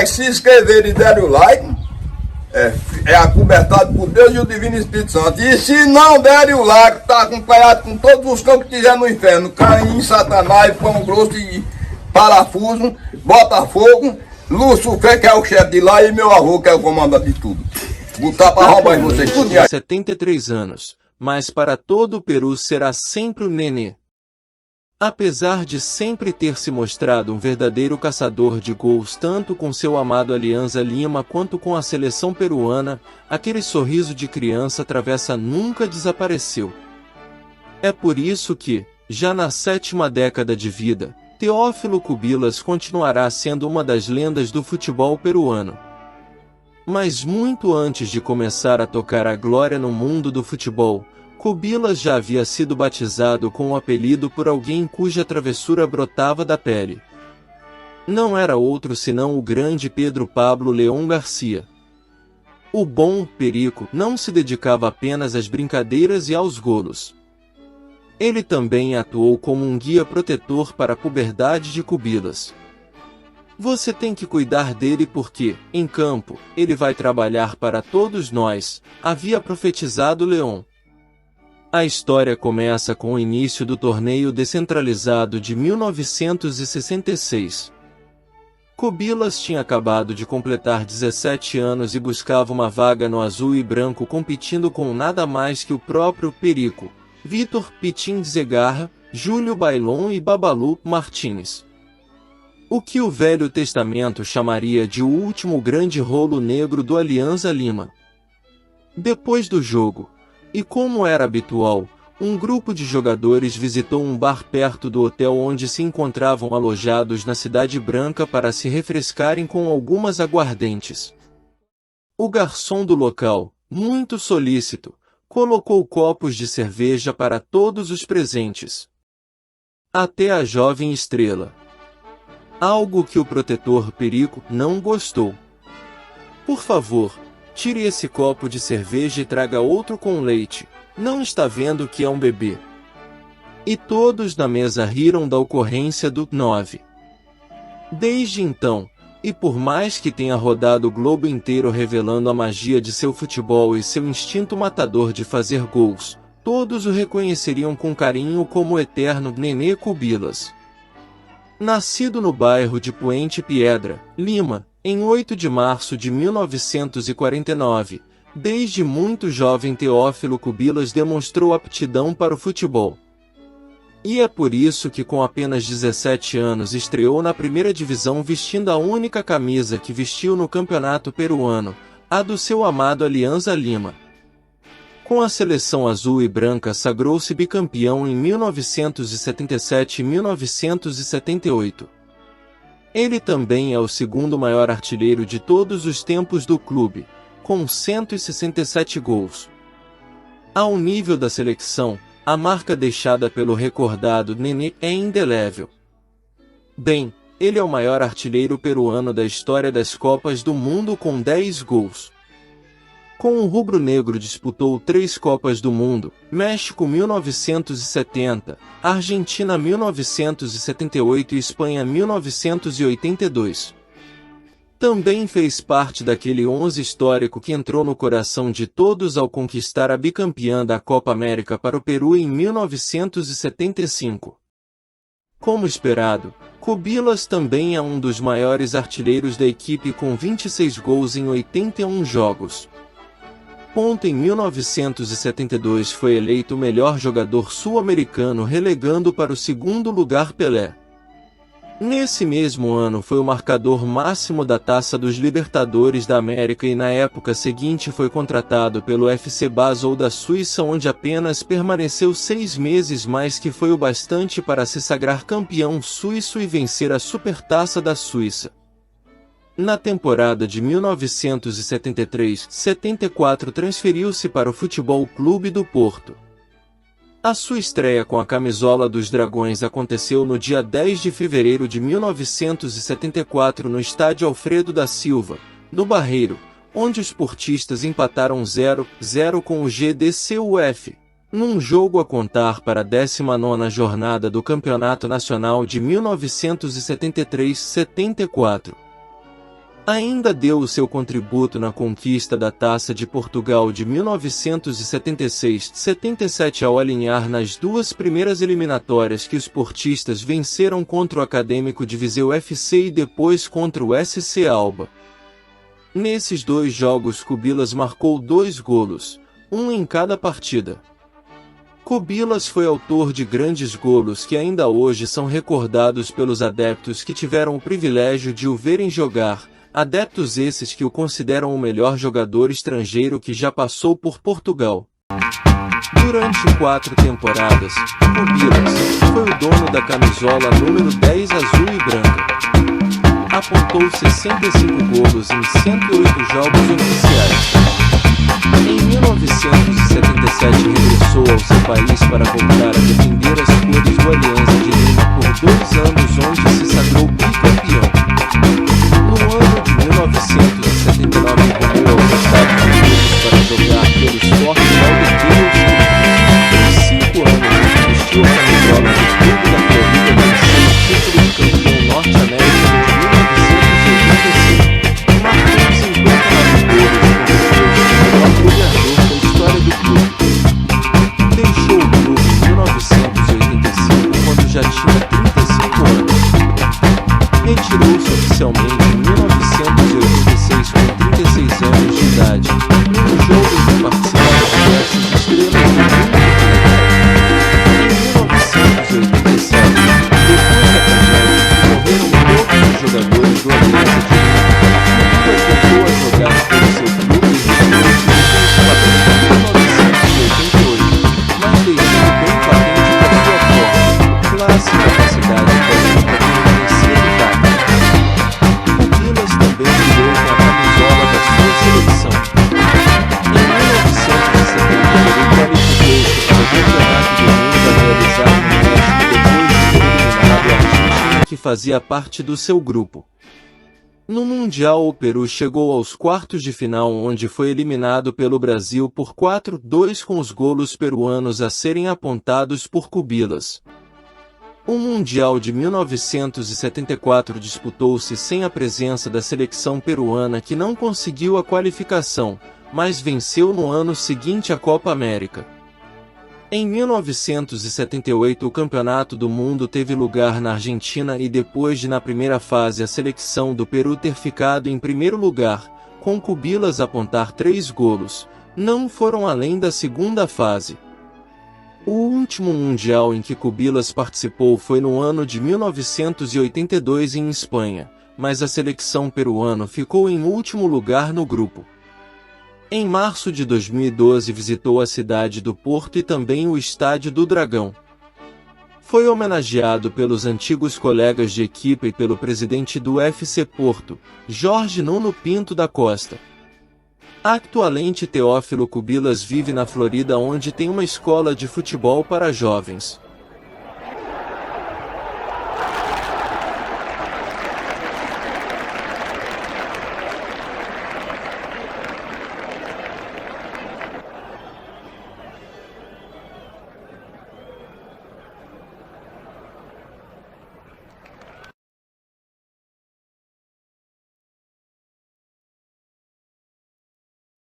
Se inscreverem e derem o like, é acobertado por Deus e o Divino Espírito Santo. E se não derem o like, está acompanhado com todos os cães que tiver no inferno: Caim, Satanás, Pão Grosso e Parafuso, Botafogo, Lucifer, que é o chefe de lá, e meu avô, que é o comandante de tudo. Botar para roubar em vocês tudo. 73 anos, mas para todo o Peru será sempre o Nenê. Apesar de sempre ter se mostrado um verdadeiro caçador de gols tanto com seu amado Alianza Lima quanto com a seleção peruana, aquele sorriso de criança travessa nunca desapareceu. É por isso que, já na 7ª década de vida, Teófilo Cubillas continuará sendo uma das lendas do futebol peruano. Mas muito antes de começar a tocar a glória no mundo do futebol, Cubillas já havia sido batizado com o apelido por alguém cuja travessura brotava da pele. Não era outro senão o grande Pedro Pablo León Garcia. O bom Perico não se dedicava apenas às brincadeiras e aos golos. Ele também atuou como um guia protetor para a puberdade de Cubillas. Você tem que cuidar dele porque, em campo, ele vai trabalhar para todos nós, havia profetizado León. A história começa com o início do torneio descentralizado de 1966. Cubillas tinha acabado de completar 17 anos e buscava uma vaga no azul e branco competindo com nada mais que o próprio Perico, Vitor Pitin Zegarra, Júlio Bailon e Babalu Martínez. O que o Velho Testamento chamaria de o último grande rolo negro do Alianza Lima. Depois do jogo, e como era habitual, um grupo de jogadores visitou um bar perto do hotel onde se encontravam alojados na Cidade Branca para se refrescarem com algumas aguardentes. O garçom do local, muito solícito, colocou copos de cerveja para todos os presentes. Até a jovem estrela. Algo que o protetor Perico não gostou. Por favor, tire esse copo de cerveja e traga outro com leite. Não está vendo que é um bebê? E todos na mesa riram da ocorrência do 9. Desde então, e por mais que tenha rodado o globo inteiro revelando a magia de seu futebol e seu instinto matador de fazer gols, todos o reconheceriam com carinho como o eterno Nenê Cubillas. Nascido no bairro de Puente Piedra, Lima, em 8 de março de 1949, desde muito jovem Teófilo Cubillas demonstrou aptidão para o futebol. E é por isso que com apenas 17 anos estreou na primeira divisão vestindo a única camisa que vestiu no campeonato peruano, a do seu amado Alianza Lima. Com a seleção azul e branca sagrou-se bicampeão em 1977 e 1978. Ele também é o segundo maior artilheiro de todos os tempos do clube, com 167 gols. Ao nível da seleção, a marca deixada pelo recordado Nenê é indelével. Bem, ele é o maior artilheiro peruano da história das Copas do Mundo com 10 gols. Com o rubro-negro disputou 3 Copas do Mundo, México 1970, Argentina 1978 e Espanha 1982. Também fez parte daquele 11 histórico que entrou no coração de todos ao conquistar a bicampeã da Copa América para o Peru em 1975. Como esperado, Cubillas também é um dos maiores artilheiros da equipe com 26 gols em 81 jogos. Em 1972 foi eleito o melhor jogador sul-americano relegando para o segundo lugar Pelé. Nesse mesmo ano foi o marcador máximo da Taça dos Libertadores da América e na época seguinte foi contratado pelo FC Basel da Suíça, onde apenas permaneceu 6 meses, mas que foi o bastante para se sagrar campeão suíço e vencer a Supertaça da Suíça. Na temporada de 1973-74 transferiu-se para o Futebol Clube do Porto. A sua estreia com a camisola dos Dragões aconteceu no dia 10 de fevereiro de 1974 no estádio Alfredo da Silva, no Barreiro, onde os portistas empataram 0-0 com o GDCUF, num jogo a contar para a 19ª jornada do Campeonato Nacional de 1973-74. Ainda deu o seu contributo na conquista da Taça de Portugal de 1976-77 ao alinhar nas duas primeiras eliminatórias que os portistas venceram contra o Académico de Viseu FC e depois contra o SC Alba. Nesses dois jogos Cubillas marcou 2 golos, um em cada partida. Cubillas foi autor de grandes golos que ainda hoje são recordados pelos adeptos que tiveram o privilégio de o verem jogar, adeptos esses que o consideram o melhor jogador estrangeiro que já passou por Portugal. Durante 4 temporadas, Cubillas foi o dono da camisola número 10 azul e branca. Apontou 65 golos em 108 jogos oficiais. Em 1977 regressou ao seu país para voltar a defender as cores do Alianza de Lima por 2 anos, onde se sagrou bicampeão. No ano de 1979 voltou aos Estados Unidos para jogar pelos Fortes Lauderdale. Em 5 anos vestiu a camisola do clube da Florida, venceu o título de campeão norte-americano de 1985. Marcou 59 gols e conquistou o maior goleador da história do clube. Deixou o clube em 1985 quando já tinha 35 anos. Retirou-se oficialmente em 1986 com 36 anos de idade, num jogo em que participaram diversas estrelas do mundo. Em 1987, depois da tragédia que morreram todos os jogadores do Alianza de Lima, Cubillas voltou a jogar pelo seu clube e retirou-se do Pensamento em 1988, mas deixando bem patente por sua forma, classe e capacidade técnica de permanecer intacta. Cubillas também brilhou com a camisola da sua seleção. Em 1970, ele qualificou-se para o Campeonato do Mundo a realizar no México depois de ter eliminado a Argentina, que fazia parte do seu grupo. No Mundial, o Peru chegou aos quartos de final, onde foi eliminado pelo Brasil por 4-2 com os golos peruanos a serem apontados por Cubillas. O Mundial de 1974 disputou-se sem a presença da seleção peruana, que não conseguiu a qualificação, mas venceu no ano seguinte a Copa América. Em 1978 o Campeonato do Mundo teve lugar na Argentina e depois de na primeira fase a seleção do Peru ter ficado em primeiro lugar, com Cubillas apontar 3 golos, não foram além da segunda fase. O último Mundial em que Cubillas participou foi no ano de 1982 em Espanha, mas a seleção peruana ficou em último lugar no grupo. Em março de 2012 visitou a cidade do Porto e também o Estádio do Dragão. Foi homenageado pelos antigos colegas de equipe e pelo presidente do FC Porto, Jorge Nuno Pinto da Costa. Atualmente Teófilo Cubillas vive na Florida, onde tem uma escola de futebol para jovens.